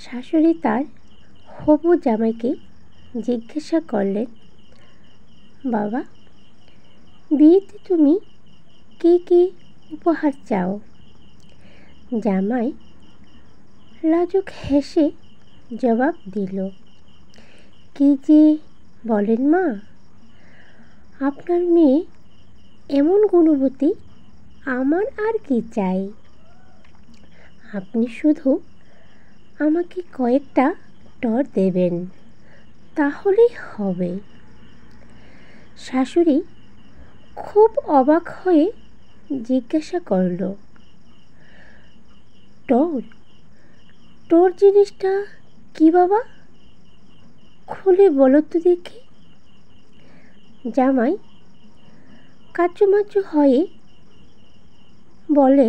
শাশুড়ি তার হবু জামাইকে জিজ্ঞাসা করলেন, বাবা, বিয়েতে তুমি কী কী উপহার চাও? জামাই লাজুক হেসে জবাব দিল, কি যে বলেন মা, আপনার মেয়ে এমন গুণবতী, আমার আর কি চাই? আপনি শুধু আমাকে কয়েকটা টর দেবেন, তাহলেই হবে। শাশুড়ি খুব অবাক হয়ে জিজ্ঞাসা করল, টর? টর জিনিসটা কি বাবা? খুলে বলো তো দেখি। জামাই কাচুমাচু হয়ে বলে,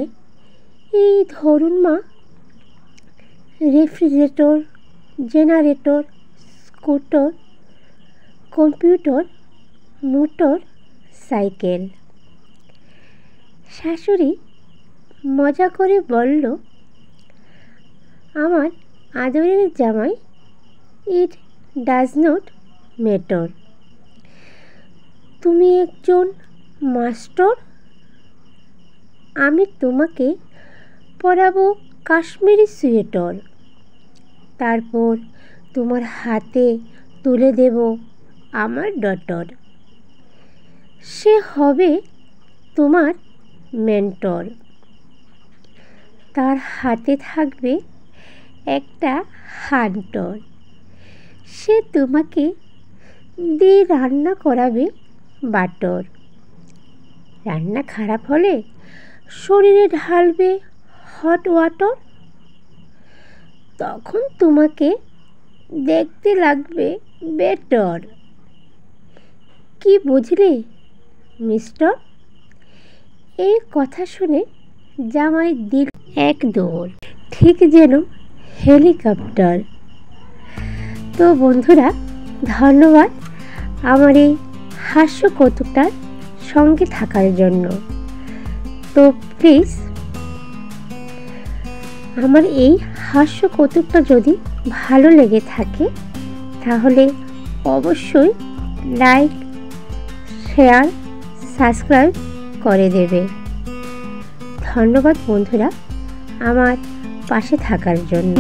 এই ধরুন মা, refrigerator, generator, scooter, computer, motor cycle. শাশুড়ি মজা করে বলল, আমার আদরের জামাই, ইট ডাজ নট ম্যাটার। তুমি একজন মাস্টার, আমি তোমাকে পরাবো কাশ্মীরি সোয়েটার, তারপর তোমার হাতে তুলে দেব আমার ডটার। সে হবে তোমার মেন্টর। তার হাতে থাকবে একটা হান্টর। সে তোমাকে দিয়ে রান্না করাবে বাটর। রান্না খারাপ হলে শরীরে ঢালবে হট ওয়াটার। তখন তোমাকে দেখতে লাগবে বেটার। কি বুঝলে মিস্টার? এই কথা শুনে জামাই দিল এক দৌড়, ঠিক যেন হেলিকপ্টার। তো বন্ধুরা, ধন্যবাদ আমার এই হাস্য কৌতুকটার সঙ্গে থাকার জন্য। তো প্লিজ আমার এই হাস্য কৌতুকটা যদি ভালো লেগে থাকে তাহলে অবশ্যই লাইক, শেয়ার, সাবস্ক্রাইব করে দেবে। ধন্যবাদ বন্ধুরা আমার পাশে থাকার জন্য।